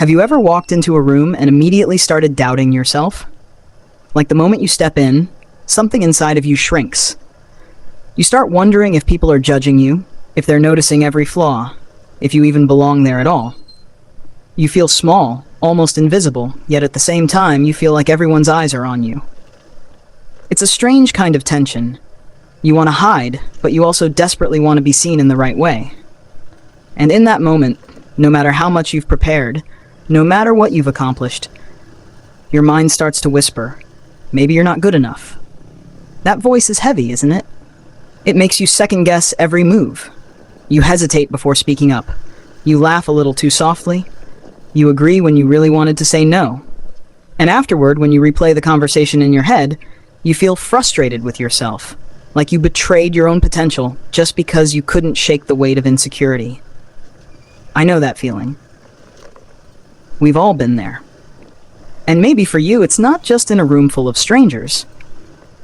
Have you ever walked into a room and immediately started doubting yourself? Like the moment you step in, something inside of you shrinks. You start wondering if people are judging you, if they're noticing every flaw, if you even belong there at all. You feel small, almost invisible, yet at the same time you feel like everyone's eyes are on you. It's a strange kind of tension. You want to hide, but you also desperately want to be seen in the right way. And in that moment, no matter how much you've prepared, no matter what you've accomplished, your mind starts to whisper, maybe you're not good enough. That voice is heavy, isn't it? It makes you second-guess every move. You hesitate before speaking up. You laugh a little too softly. You agree when you really wanted to say no. And afterward, when you replay the conversation in your head, you feel frustrated with yourself, like you betrayed your own potential just because you couldn't shake the weight of insecurity. I know that feeling. We've all been there. And maybe for you, it's not just in a room full of strangers.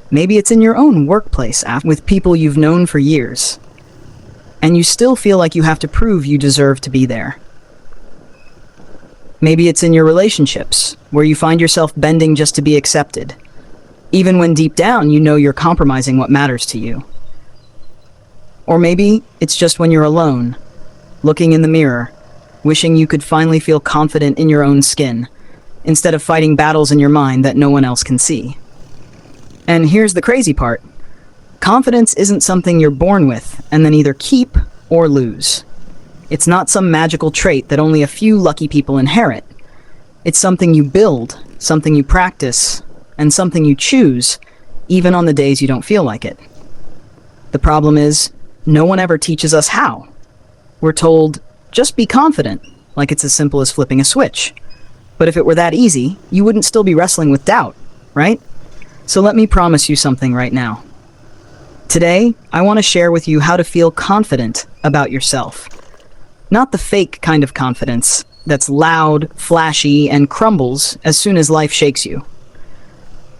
Maybe it's in your own workplace with people you've known for years. And you still feel like you have to prove you deserve to be there. Maybe it's in your relationships, where you find yourself bending just to be accepted, even when deep down you know you're compromising what matters to you. Or maybe it's just when you're alone, looking in the mirror, wishing you could finally feel confident in your own skin, instead of fighting battles in your mind that no one else can see. And here's the crazy part. Confidence isn't something you're born with and then either keep or lose. It's not some magical trait that only a few lucky people inherit. It's something you build, something you practice, and something you choose, even on the days you don't feel like it. The problem is, no one ever teaches us how. We're told, just be confident, like it's as simple as flipping a switch. But if it were that easy, you wouldn't still be wrestling with doubt, right? So let me promise you something right now. Today, I want to share with you how to feel confident about yourself. Not the fake kind of confidence that's loud, flashy, and crumbles as soon as life shakes you.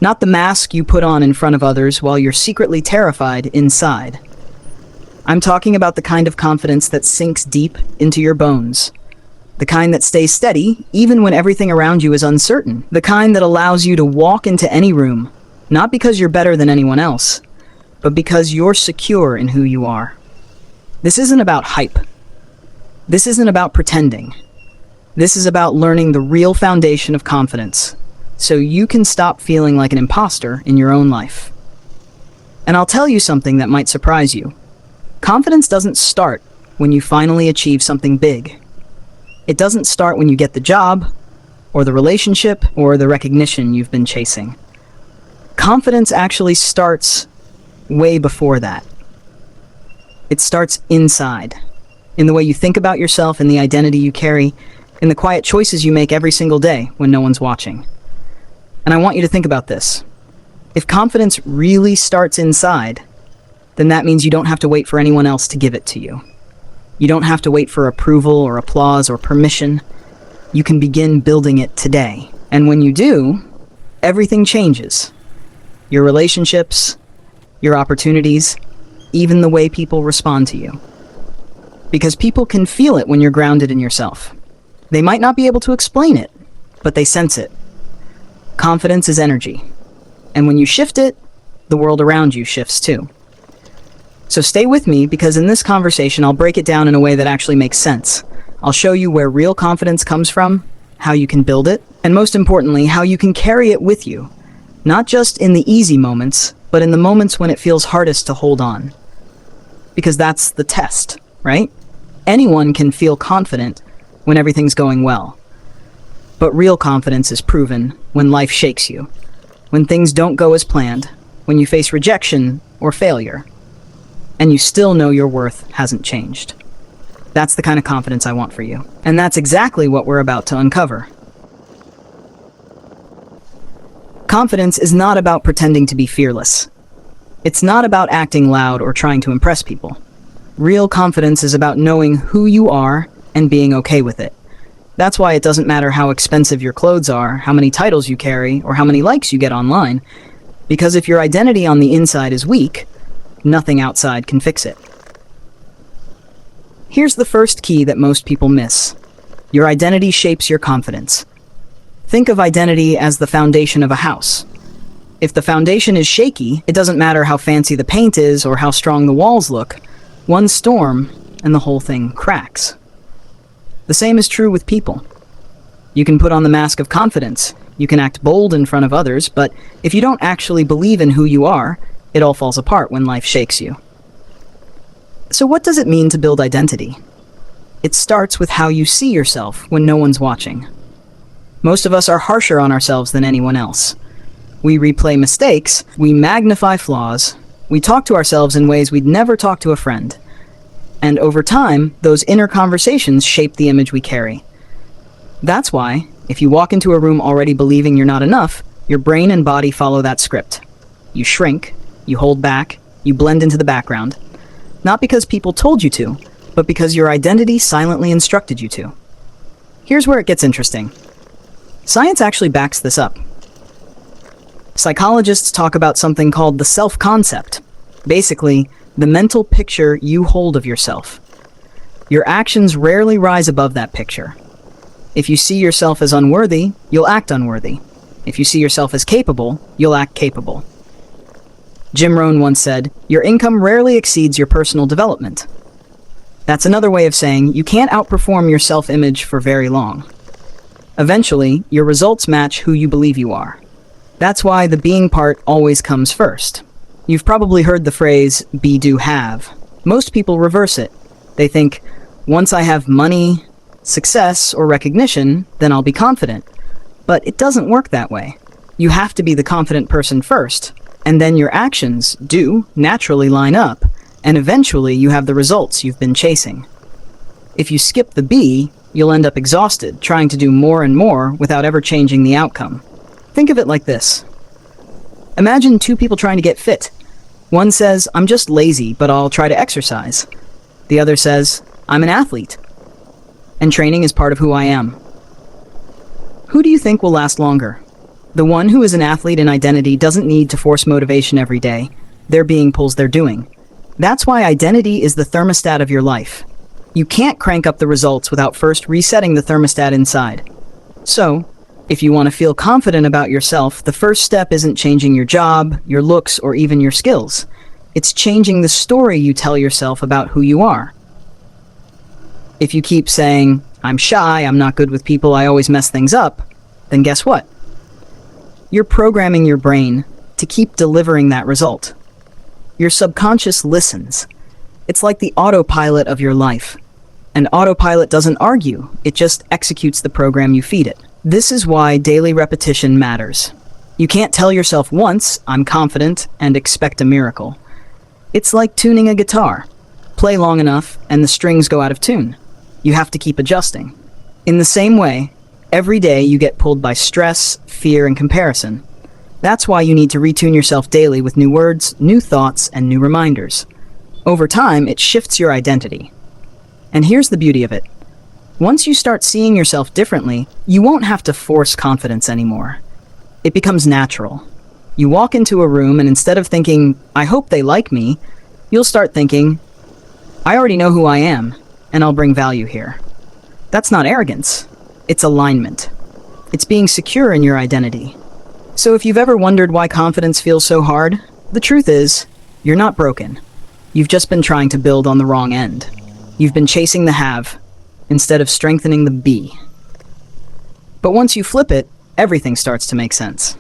Not the mask you put on in front of others while you're secretly terrified inside. I'm talking about the kind of confidence that sinks deep into your bones. The kind that stays steady even when everything around you is uncertain. The kind that allows you to walk into any room, not because you're better than anyone else, but because you're secure in who you are. This isn't about hype. This isn't about pretending. This is about learning the real foundation of confidence, so you can stop feeling like an imposter in your own life. And I'll tell you something that might surprise you. Confidence doesn't start when you finally achieve something big. It doesn't start when you get the job, or the relationship, or the recognition you've been chasing. Confidence actually starts way before that. It starts inside, in the way you think about yourself and the identity you carry, in the quiet choices you make every single day when no one's watching. And I want you to think about this. If confidence really starts inside, then that means you don't have to wait for anyone else to give it to you. You don't have to wait for approval or applause or permission. You can begin building it today. And when you do, everything changes. Your relationships, your opportunities, even the way people respond to you. Because people can feel it when you're grounded in yourself. They might not be able to explain it, but they sense it. Confidence is energy. And when you shift it, the world around you shifts too. So stay with me, because in this conversation I'll break it down in a way that actually makes sense. I'll show you where real confidence comes from, how you can build it, and most importantly, how you can carry it with you. Not just in the easy moments, but in the moments when it feels hardest to hold on. Because that's the test, right? Anyone can feel confident when everything's going well. But real confidence is proven when life shakes you, when things don't go as planned, when you face rejection or failure, and you still know your worth hasn't changed. That's the kind of confidence I want for you. And that's exactly what we're about to uncover. Confidence is not about pretending to be fearless. It's not about acting loud or trying to impress people. Real confidence is about knowing who you are and being okay with it. That's why it doesn't matter how expensive your clothes are, how many titles you carry, or how many likes you get online. Because if your identity on the inside is weak, nothing outside can fix it. Here's the first key that most people miss. Your identity shapes your confidence. Think of identity as the foundation of a house. If the foundation is shaky, it doesn't matter how fancy the paint is or how strong the walls look. One storm, and the whole thing cracks. The same is true with people. You can put on the mask of confidence, you can act bold in front of others, but if you don't actually believe in who you are, it all falls apart when life shakes you. So what does it mean to build identity? It starts with how you see yourself when no one's watching. Most of us are harsher on ourselves than anyone else. We replay mistakes, we magnify flaws, we talk to ourselves in ways we'd never talk to a friend. And over time, those inner conversations shape the image we carry. That's why, if you walk into a room already believing you're not enough, your brain and body follow that script. You shrink, you hold back, you blend into the background. Not because people told you to, but because your identity silently instructed you to. Here's where it gets interesting. Science actually backs this up. Psychologists talk about something called the self-concept. Basically, the mental picture you hold of yourself. Your actions rarely rise above that picture. If you see yourself as unworthy, you'll act unworthy. If you see yourself as capable, you'll act capable. Jim Rohn once said, "Your income rarely exceeds your personal development." That's another way of saying you can't outperform your self-image for very long. Eventually, your results match who you believe you are. That's why the being part always comes first. You've probably heard the phrase, be, do, have. Most people reverse it. They think, once I have money, success, or recognition, then I'll be confident. But it doesn't work that way. You have to be the confident person first, and then your actions do naturally line up, and eventually you have the results you've been chasing. If you skip the be, you'll end up exhausted, trying to do more and more without ever changing the outcome. Think of it like this. Imagine two people trying to get fit. One says, "I'm just lazy, but I'll try to exercise." The other says, "I'm an athlete, and training is part of who I am." Who do you think will last longer? The one who is an athlete in identity doesn't need to force motivation every day. Their being pulls their doing. That's why identity is the thermostat of your life. You can't crank up the results without first resetting the thermostat inside. So, if you want to feel confident about yourself, the first step isn't changing your job, your looks, or even your skills. It's changing the story you tell yourself about who you are. If you keep saying, "I'm shy, I'm not good with people, I always mess things up," then guess what? You're programming your brain to keep delivering that result. Your subconscious listens. It's like the autopilot of your life. And autopilot doesn't argue, it just executes the program you feed it. This is why daily repetition matters. You can't tell yourself once, "I'm confident," and expect a miracle. It's like tuning a guitar. Play long enough, and the strings go out of tune. You have to keep adjusting. In the same way, every day you get pulled by stress, fear, and comparison. That's why you need to retune yourself daily with new words, new thoughts, and new reminders. Over time, it shifts your identity. And here's the beauty of it. Once you start seeing yourself differently, you won't have to force confidence anymore. It becomes natural. You walk into a room and instead of thinking, "I hope they like me," you'll start thinking, "I already know who I am, and I'll bring value here." That's not arrogance. It's alignment. It's being secure in your identity. So if you've ever wondered why confidence feels so hard, the truth is, you're not broken. You've just been trying to build on the wrong end. You've been chasing the have, instead of strengthening the be. But once you flip it, everything starts to make sense.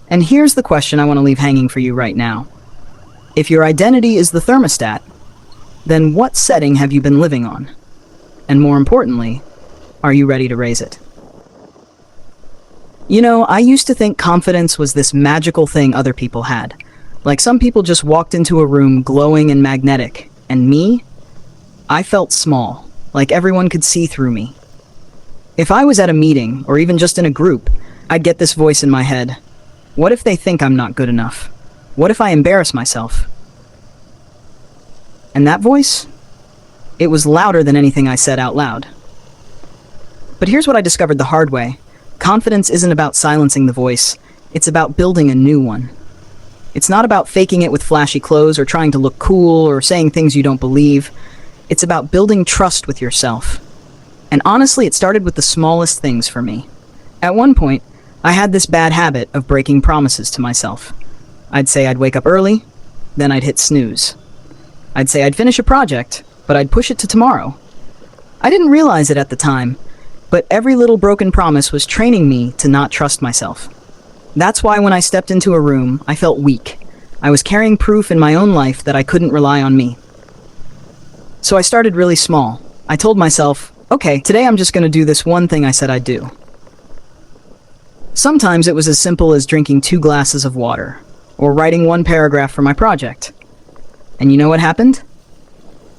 And here's the question I want to leave hanging for you right now. If your identity is the thermostat, then what setting have you been living on? And more importantly, are you ready to raise it? You know, I used to think confidence was this magical thing other people had. Like some people just walked into a room glowing and magnetic, and me? I felt small. Like everyone could see through me. If I was at a meeting, or even just in a group, I'd get this voice in my head. What if they think I'm not good enough? What if I embarrass myself? And that voice? It was louder than anything I said out loud. But here's what I discovered the hard way. Confidence isn't about silencing the voice. It's about building a new one. It's not about faking it with flashy clothes or trying to look cool or saying things you don't believe. It's about building trust with yourself. And honestly, it started with the smallest things for me. At one point, I had this bad habit of breaking promises to myself. I'd say I'd wake up early, then I'd hit snooze. I'd say I'd finish a project, but I'd push it to tomorrow. I didn't realize it at the time, but every little broken promise was training me to not trust myself. That's why when I stepped into a room, I felt weak. I was carrying proof in my own life that I couldn't rely on me. So I started really small. I told myself, okay, today I'm just going to do this one thing I said I'd do. Sometimes it was as simple as drinking 2 glasses of water, or writing 1 paragraph for my project. And you know what happened?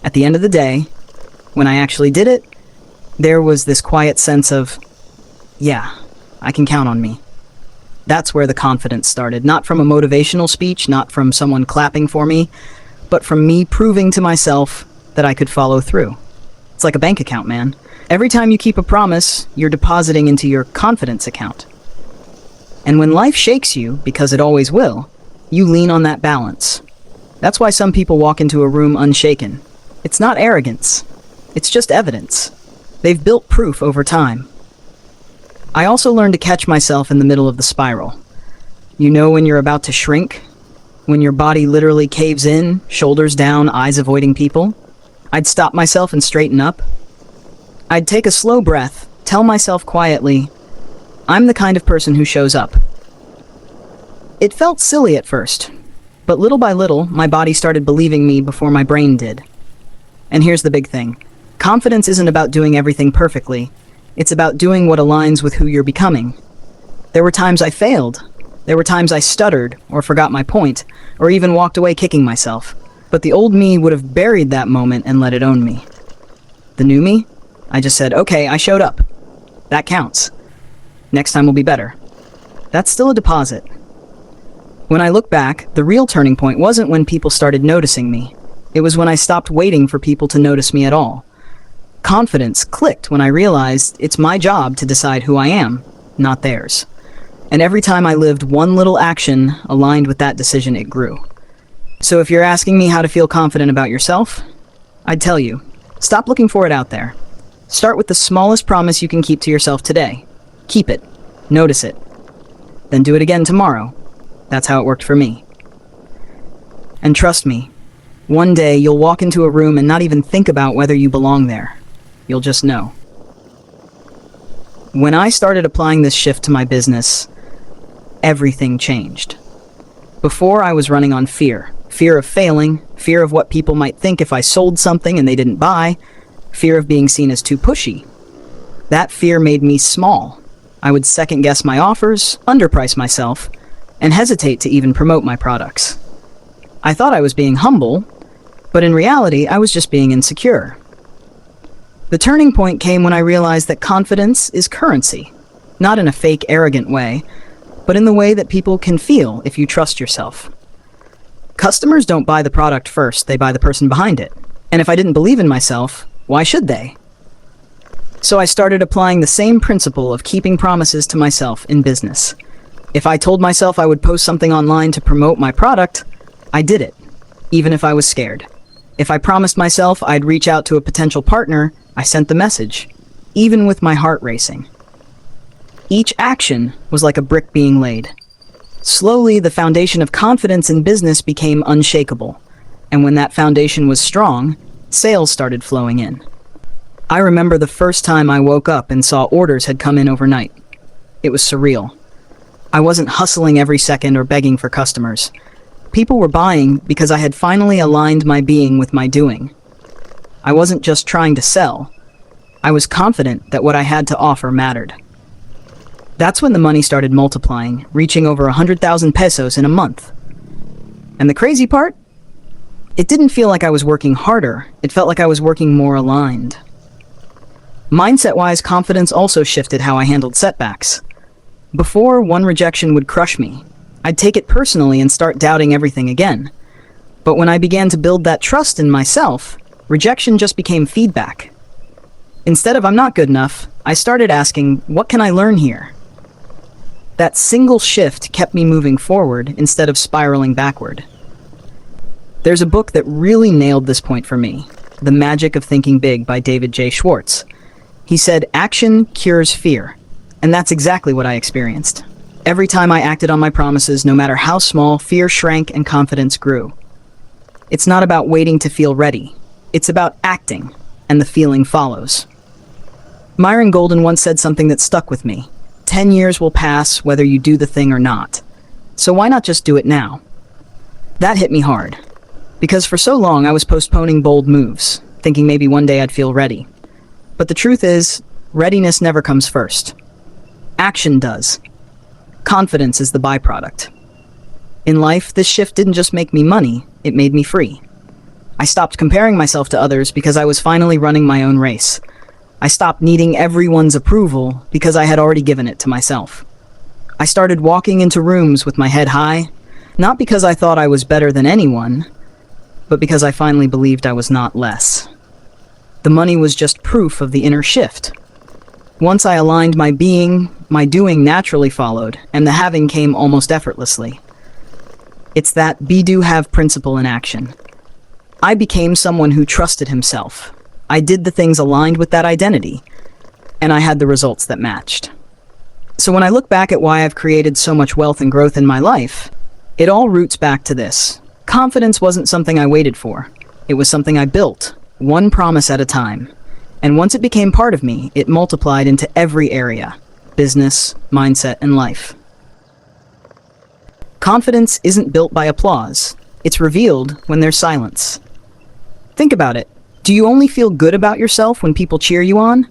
At the end of the day, when I actually did it, there was this quiet sense of, yeah, I can count on me. That's where the confidence started, not from a motivational speech, not from someone clapping for me, but from me proving to myself that I could follow through. It's like a bank account, man. Every time you keep a promise, you're depositing into your confidence account. And when life shakes you, because it always will, you lean on that balance. That's why some people walk into a room unshaken. It's not arrogance. It's just evidence. They've built proof over time. I also learned to catch myself in the middle of the spiral. You know when you're about to shrink? When your body literally caves in, shoulders down, eyes avoiding people? I'd stop myself and straighten up. I'd take a slow breath, tell myself quietly, I'm the kind of person who shows up. It felt silly at first, but little by little, my body started believing me before my brain did. And here's the big thing. Confidence isn't about doing everything perfectly. It's about doing what aligns with who you're becoming. There were times I failed. There were times I stuttered, or forgot my point, or even walked away kicking myself. But the old me would have buried that moment and let it own me. The new me? I just said, okay, I showed up. That counts. Next time will be better. That's still a deposit. When I look back, the real turning point wasn't when people started noticing me. It was when I stopped waiting for people to notice me at all. Confidence clicked when I realized it's my job to decide who I am, not theirs. And every time I lived one little action aligned with that decision, it grew. So if you're asking me how to feel confident about yourself, I'd tell you, stop looking for it out there. Start with the smallest promise you can keep to yourself today. Keep it. Notice it. Then do it again tomorrow. That's how it worked for me. And trust me, one day you'll walk into a room and not even think about whether you belong there. You'll just know. When I started applying this shift to my business, everything changed. Before, I was running on fear. Fear of failing, fear of what people might think if I sold something and they didn't buy, fear of being seen as too pushy. That fear made me small. I would second-guess my offers, underprice myself, and hesitate to even promote my products. I thought I was being humble, but in reality, I was just being insecure. The turning point came when I realized that confidence is currency, not in a fake, arrogant way, but in the way that people can feel if you trust yourself. Customers don't buy the product first, they buy the person behind it. And if I didn't believe in myself, why should they? So I started applying the same principle of keeping promises to myself in business. If I told myself I would post something online to promote my product, I did it, even if I was scared. If I promised myself I'd reach out to a potential partner, I sent the message, even with my heart racing. Each action was like a brick being laid. Slowly, the foundation of confidence in business became unshakable, and when that foundation was strong, sales started flowing in. I remember the first time I woke up and saw orders had come in overnight. It was surreal. I wasn't hustling every second or begging for customers. People were buying because I had finally aligned my being with my doing. I wasn't just trying to sell. I was confident that what I had to offer mattered. That's when the money started multiplying, reaching over 100,000 pesos in a month. And the crazy part? It didn't feel like I was working harder. It felt like I was working more aligned. Mindset-wise, confidence also shifted how I handled setbacks. Before, one rejection would crush me. I'd take it personally and start doubting everything again. But when I began to build that trust in myself, rejection just became feedback. Instead of "I'm not good enough," I started asking, "What can I learn here?" That single shift kept me moving forward instead of spiraling backward. There's a book that really nailed this point for me, The Magic of Thinking Big by David J. Schwartz. He said, "Action cures fear." And that's exactly what I experienced. Every time I acted on my promises, no matter how small, fear shrank and confidence grew. It's not about waiting to feel ready. It's about acting, and the feeling follows. Myron Golden once said something that stuck with me. 10 years will pass whether you do the thing or not. So why not just do it now? That hit me hard. Because for so long I was postponing bold moves, thinking maybe one day I'd feel ready. But the truth is, readiness never comes first. Action does. Confidence is the byproduct. In life, this shift didn't just make me money, it made me free. I stopped comparing myself to others because I was finally running my own race. I stopped needing everyone's approval because I had already given it to myself. I started walking into rooms with my head high, not because I thought I was better than anyone, but because I finally believed I was not less. The money was just proof of the inner shift. Once I aligned my being, my doing naturally followed, and the having came almost effortlessly. It's that be-do-have principle in action. I became someone who trusted himself. I did the things aligned with that identity, and I had the results that matched. So when I look back at why I've created so much wealth and growth in my life, it all roots back to this. Confidence wasn't something I waited for. It was something I built, one promise at a time. And once it became part of me, it multiplied into every area: business, mindset, and life. Confidence isn't built by applause. It's revealed when there's silence. Think about it. Do you only feel good about yourself when people cheer you on?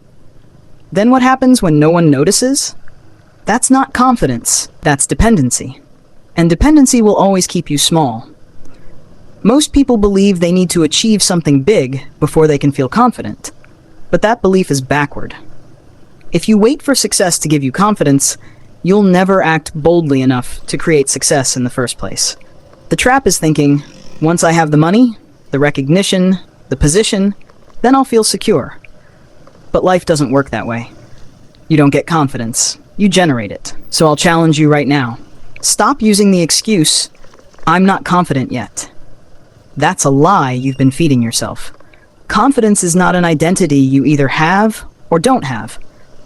Then what happens when no one notices? That's not confidence, that's dependency. And dependency will always keep you small. Most people believe they need to achieve something big before they can feel confident. But that belief is backward. If you wait for success to give you confidence, you'll never act boldly enough to create success in the first place. The trap is thinking, once I have the money, the recognition, the position, then I'll feel secure. But life doesn't work that way. You don't get confidence, you generate it. So I'll challenge you right now. Stop using the excuse, "I'm not confident yet." That's a lie you've been feeding yourself. Confidence is not an identity you either have or don't have.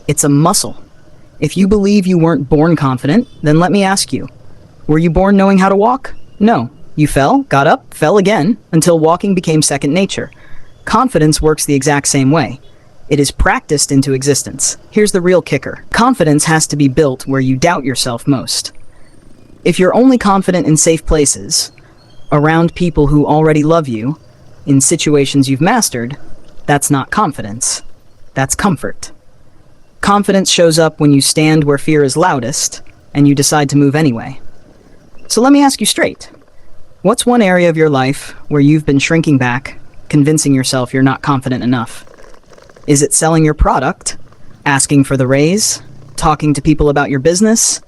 It's a muscle. If you believe you weren't born confident, then let me ask you, were you born knowing how to walk? No. You fell, got up, fell again, until walking became second nature. Confidence works the exact same way. It is practiced into existence. Here's the real kicker. Confidence has to be built where you doubt yourself most. If you're only confident in safe places, around people who already love you, in situations you've mastered, that's not confidence. That's comfort. Confidence shows up when you stand where fear is loudest, and you decide to move anyway. So let me ask you straight. What's one area of your life where you've been shrinking back, convincing yourself you're not confident enough? Is it selling your product, asking for the raise, talking to people about your business,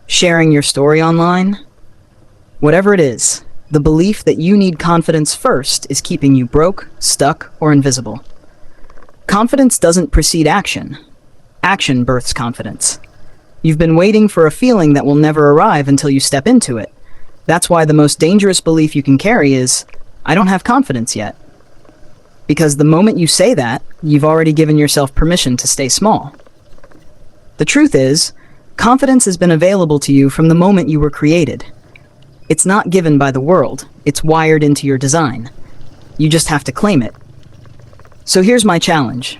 sharing your story online? Whatever it is, the belief that you need confidence first is keeping you broke, stuck, or invisible. Confidence doesn't precede action. Action births confidence. You've been waiting for a feeling that will never arrive until you step into it. That's why the most dangerous belief you can carry is, "I don't have confidence yet." Because the moment you say that, you've already given yourself permission to stay small. The truth is, confidence has been available to you from the moment you were created. It's not given by the world, it's wired into your design. You just have to claim it. So here's my challenge.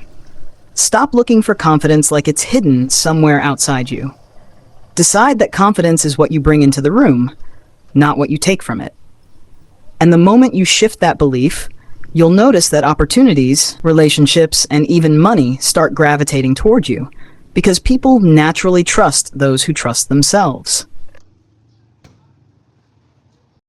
Stop looking for confidence like it's hidden somewhere outside you. Decide that confidence is what you bring into the room, not what you take from it. And the moment you shift that belief, you'll notice that opportunities, relationships, and even money start gravitating toward you, because people naturally trust those who trust themselves.